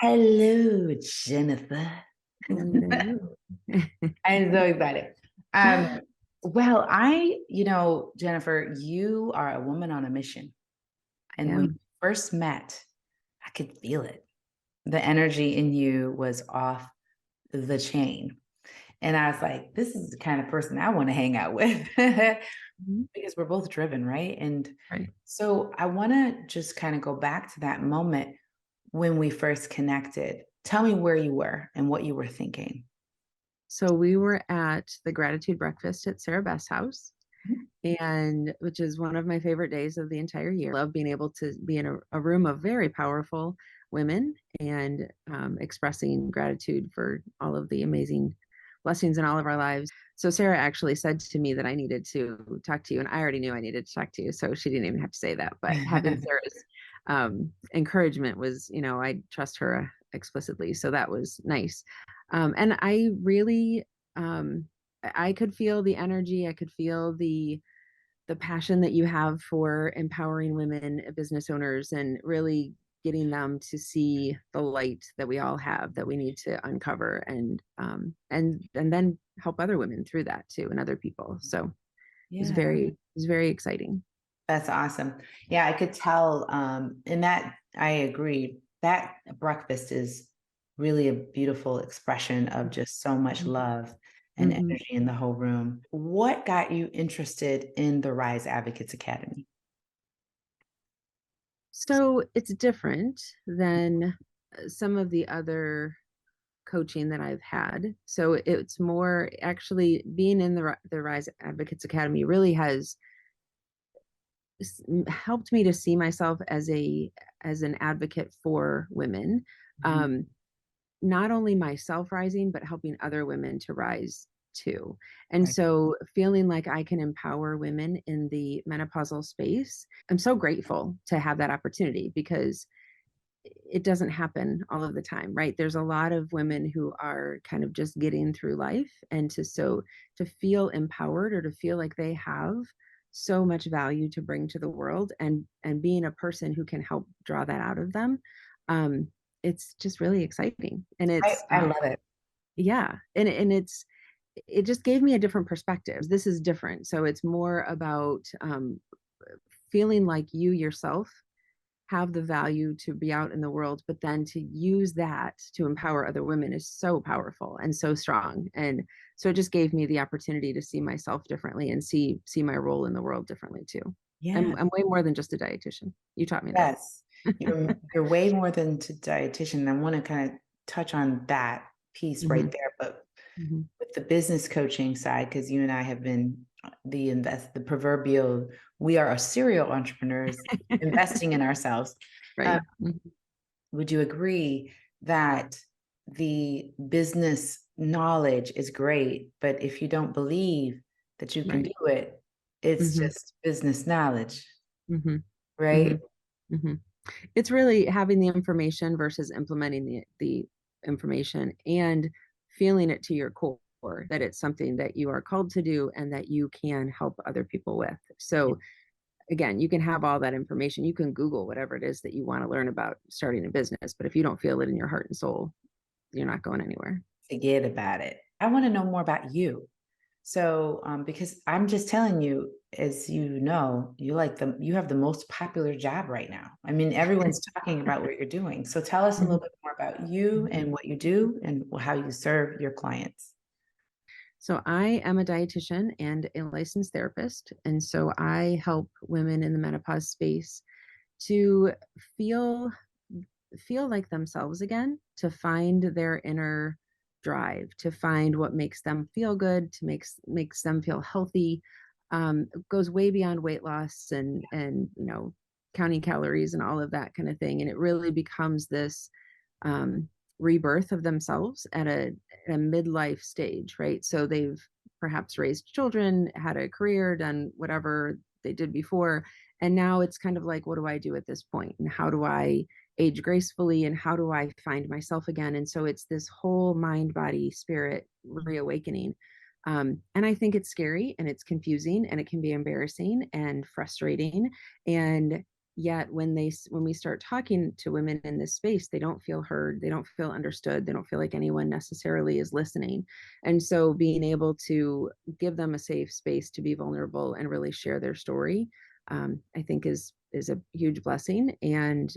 Hello, Jennifer. Hello. I'm so excited. Um, Jennifer, you are a woman on a mission. I And when we am. first met, I could feel it. The energy in you was off the chain. And I was like, this is the kind of person I want to hang out with Mhm. because we're both driven, right? And Right. so I want to just kind of go back to that moment when we first connected. Tell me where you were and what you were thinking. So we were at the gratitude breakfast at Sarah Beth's house, Mhm. and which is one of my favorite days of the entire year. Love being able to be in a room of very powerful women and expressing gratitude for all of the amazing blessings in all of our lives. So Sarah actually said to me that I needed to talk to you, and I already knew I needed to talk to you, so she didn't even have to say that. But having Sarah's encouragement was, I trust her explicitly, so that was nice. And I really, I could feel the energy. I could feel the passion that you have for empowering women business owners and really getting them to see the light that we all have that we need to uncover and then help other women through that too and other people. So Yeah, it was very exciting. that's awesome. Yeah, I could tell. And that I agree. That breakfast is really a beautiful expression of just so much love and Mhm. energy in the whole room. What got you interested in the Rise Advocates Academy? So it's different than some of the other coaching that I've had. So it's more actually being in the Rise Advocates Academy really has helped me to see myself as an advocate for women. Mhm. Um, Not only myself rising, but helping other women to rise too. And Right. so feeling like I can empower women in the menopausal space, I'm so grateful to have that opportunity because it doesn't happen all of the time, right? There's a lot of women who are kind of just getting through life, and to feel empowered or to feel like they have so much value to bring to the world and being a person who can help draw that out of them, um, it's just really exciting. And I love it. yeah, it just gave me a different perspective. This is different, so it's more about feeling like you yourself have the value to be out in the world, but then to use that to empower other women is so powerful and so strong. And so it just gave me the opportunity to see myself differently and see my role in the world differently too. Yeah. I'm way more than just a dietitian. You taught me that. Yes, you're way more than to dietitian. I want to kind of touch on that piece right Mhm, there, but mhm. with the business coaching side, because you and I have been the proverbial, we are a serial entrepreneurs investing in ourselves. Um, Right. Mhm. would you agree that the business knowledge is great, but if you don't believe that you can Right. do it, it's Mhm, just business knowledge, mhm, right? mhm, mhm. It's really having the information versus implementing the information and feeling it to your core that it's something that you are called to do and that you can help other people with. So again, you can have all that information. You can Google whatever it is that you want to learn about starting a business, but if you don't feel it in your heart and soul, you're not going anywhere. Forget about it. I want to know more about you. So, because I'm just telling you, as you know, you have the most popular job right now. I mean, everyone's talking about what you're doing. So tell us a little Mhm. bit more about you and what you do and how you serve your clients. So I am a dietitian and a licensed therapist, and so I help women in the menopause space to feel feel like themselves again, to find their inner drive, to find what makes them feel good, to makes them feel healthy. Goes way beyond weight loss and counting calories and all of that kind of thing, and it really becomes this um, rebirth of themselves at a midlife stage, right? So they've perhaps raised children, had a career, done whatever they did before, and now it's kind of like, what do I do at this point, and how do I age gracefully, and how do I find myself again? And so it's this whole mind, body, spirit reawakening. And I think it's scary and it's confusing and it can be embarrassing and frustrating. And Yet when we start talking to women in this space, they don't feel heard, they don't feel understood, they don't feel like anyone necessarily is listening. And so being able to give them a safe space to be vulnerable and really share their story, I think is a huge blessing. And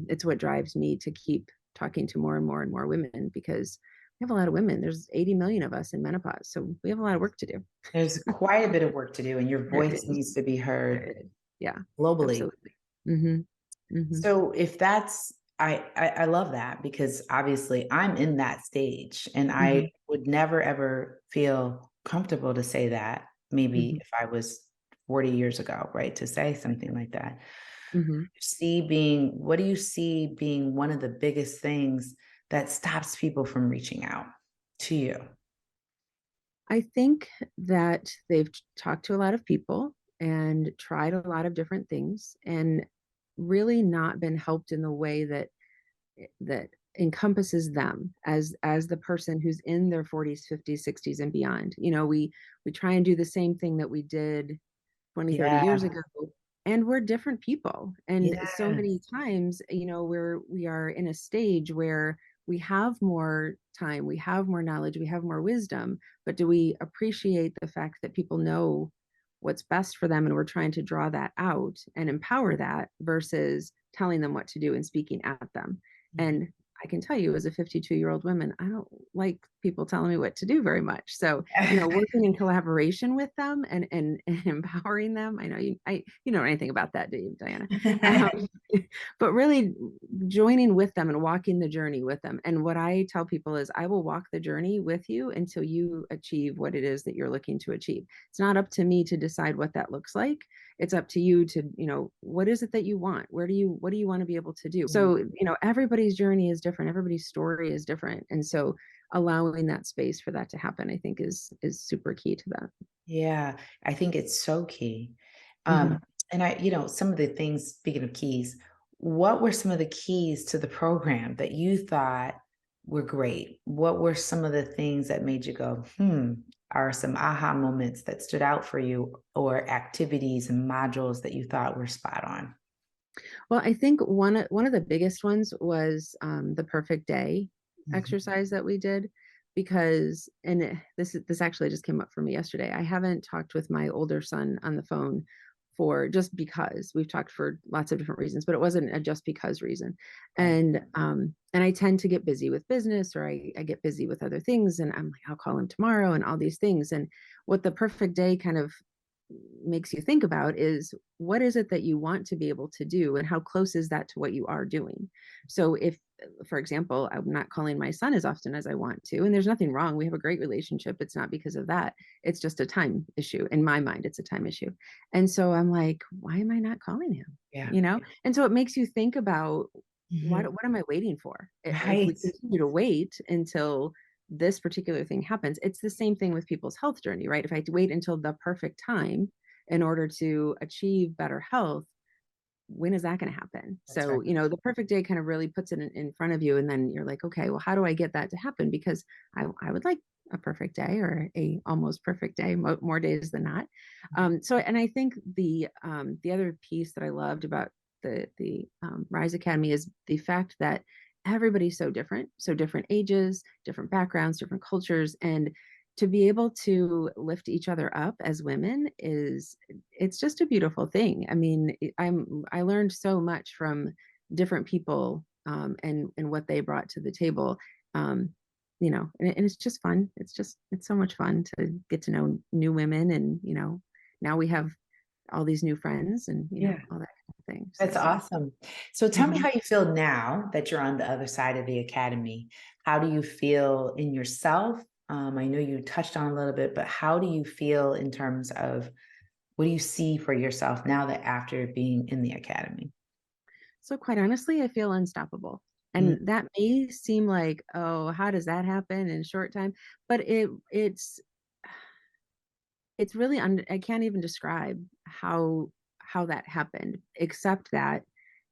it's what drives me to keep talking to more and more and more women, because we have a lot of women. There's 80 million of us in menopause, so we have a lot of work to do. There's quite a bit of work to do, and your There voice is. needs to be There heard is. Yeah, globally. absolutely. Hmm. Hmm. So if that's, I love that, because obviously I'm in that stage, and I Hmm. would never ever feel comfortable to say that, maybe Hmm. if I was 40 years ago, right? To say something like that. Hmm. What do you see being one of the biggest things that stops people from reaching out to you? I think that they've talked to a lot of people and tried a lot of different things and really not been helped in the way that encompasses them as the person who's in their 40s, 50s, 60s and beyond. We try and do the same thing that we did 20, 30 years Yeah. ago, and we're different people. And so Yes. many times, we are in a stage where we have more time, we have more knowledge, we have more wisdom, but do we appreciate the fact that people know what's best for them, and we're trying to draw that out and empower that versus telling them what to do and speaking at them. Mhm. And I can tell you, as a 52-year-old woman, I don't like people telling me what to do very much. So, working in collaboration with them and empowering them. I know you know anything about that, do you, Diana? Um, but really joining with them and walking the journey with them. And what I tell people is, I will walk the journey with you until you achieve what it is that you're looking to achieve. It's not up to me to decide what that looks like. It's up to you to, what is it that you want? What do you want to be able to do? So, everybody's journey is different. Everybody's story is different. And so allowing that space for that to happen, I think is super key to that. Yeah, I think it's so key. Um, Hmm. and some of the things, speaking of keys, what were some of the keys to the program that you thought were great? What were some of the things that made you go, are some aha moments that stood out for you, or activities and modules that you thought were spot on? Well, I think one of the biggest ones was the perfect day Mhm. exercise that we did, because this actually just came up for me yesterday. I haven't talked with my older son on the phone for just because we've talked for lots of different reasons, but it wasn't a just because reason. Right. And I tend to get busy with business, or I get busy with other things, and I'm like, I'll call him tomorrow and all these things. And what the perfect day kind of makes you think about is, what is it that you want to be able to do, and how close is that to what you are doing? So if, for example, I'm not calling my son as often as I want to, and there's nothing wrong, we have a great relationship, it's not because of that, it's just a time issue. In my mind, it's a time issue. And so I'm like, why am I not calling him? Yeah. And so it makes you think about, Mhm. what am I waiting for? If we Right. continue to wait until this particular thing happens, it's the same thing with people's health journey, right? If I wait until the perfect time in order to achieve better health, when is that going to happen? That's right. So, the perfect day kind of really puts it in front of you. And then you're like, okay, well, how do I get that to happen? Because I would like a perfect day, or a almost perfect day, more days than not. And I think the other piece that I loved about the Rise Academy is the fact that everybody's so different ages, different backgrounds, different cultures, and to be able to lift each other up as women it's just a beautiful thing. I mean, I learned so much from different people, and what they brought to the table. And it's just fun. It's so much fun to get to know new women, and now we have all these new friends, and Yeah. all that kind of thing. So That's awesome. So tell me mhm. how you feel now that you're on the other side of the academy. How do you feel in yourself? I know you touched on a little bit, but how do you feel in terms of, what do you see for yourself now that after being in the academy? So quite honestly, I feel unstoppable. Mm. And that may seem like, oh, how does that happen in a short time? But it's really I can't even describe how that happened, except that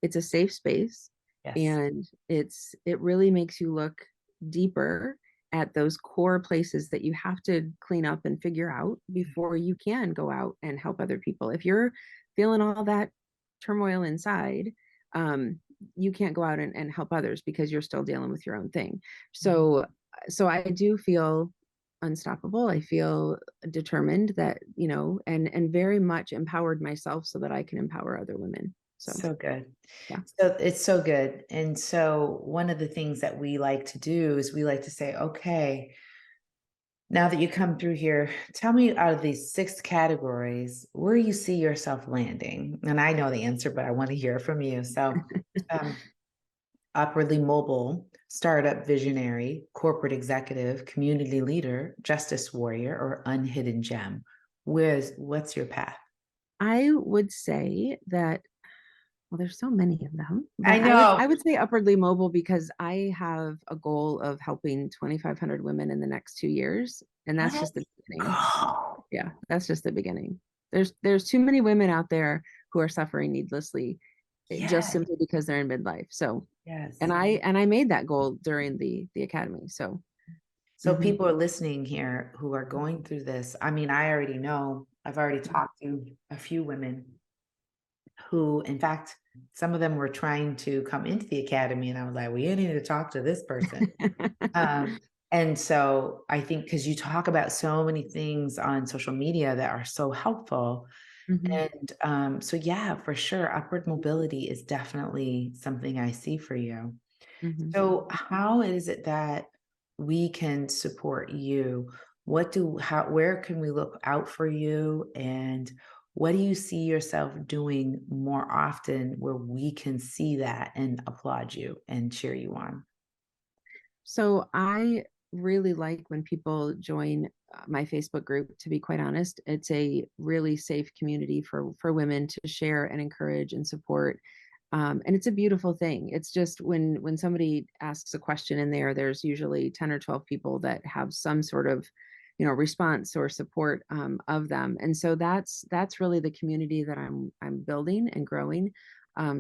it's a safe space, Yes. and it really makes you look deeper at those core places that you have to clean up and figure out before you can go out and help other people. If you're feeling all that turmoil inside, you can't go out and help others because you're still dealing with your own thing. So I do feel unstoppable. I feel determined that, and very much empowered myself so that I can empower other women. So So good. yeah. So it's so good. And so one of the things that we like to do is we like to say, okay, now that you come through here, tell me out of these 6 categories, where you see yourself landing. And I know the answer, but I want to hear from you. So, um, upwardly mobile, startup visionary, corporate executive, community leader, justice warrior, or unhidden gem. What's your path? I would say that, well, there's so many of them, I but I would know. I would say upwardly mobile because I have a goal of helping 2,500 women in the next 2 years, and that's just the Let's beginning. go. Yeah, that's just the beginning. There's too many women out there who are suffering needlessly, just Yes. simply because they're in midlife. So, and Yes. I made that goal during the academy. So, So mhm. people are listening here who are going through this. I mean, I already know, I've already talked to a few women who, in fact, some of them were trying to come into the academy, and I was like, we need to talk to this person. Um, and so I think because you talk about so many things on social media that are so helpful. Mhm, And so, yeah, for sure, upward mobility is definitely something I see for you. mhm. So how is it that we can support you? Where can we look out for you? And what do you see yourself doing more often where we can see that and applaud you and cheer you on? So I really like when people join my Facebook group. To be quite honest, it's a really safe community for women to share and encourage and support. And it's a beautiful thing. It's just when somebody asks a question in there, there's usually 10 or 12 people that have some sort of, response or support of them. And so that's really the community that I'm building and growing,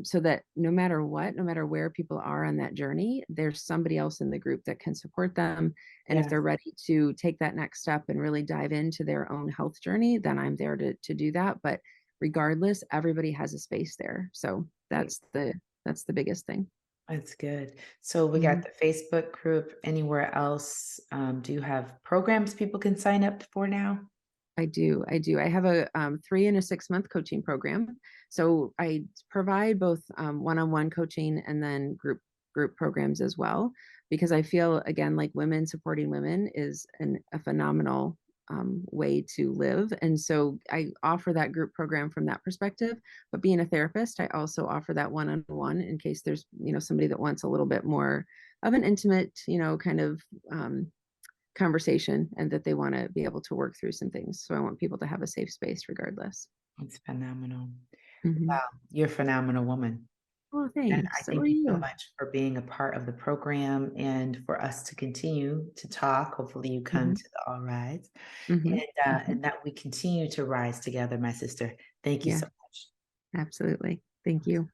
so that no matter what, no matter where people are on that journey, there's somebody else in the group that can support them. And if Yes, they're ready to take that next step and really dive into their own health journey, then I'm there to do that. But regardless, everybody has a space there. So that's the biggest thing. that's good. So we got Mhm. the Facebook group. Anywhere else? Do you have programs people can sign up for now? I do. I do. I have a 3 and a 6 month coaching program. So I provide both one-on-one coaching and then group programs as well, because I feel again like women supporting women is a phenomenal way to live. And so I offer that group program from that perspective. But being a therapist, I also offer that one-on-one in case there's somebody that wants a little bit more of an intimate kind of conversation, and that they want to be able to work through some things. So I want people to have a safe space regardless. It's phenomenal. Hmm. Wow, you're a phenomenal woman. Well, And I thanks. So thank are you so you. much for being a part of the program and for us to continue to talk. Hopefully, you come Hmm. to the All Rise Hmm. Hmm. and that we continue to rise together, my sister. Thank you Yeah, so much. absolutely. Thank you.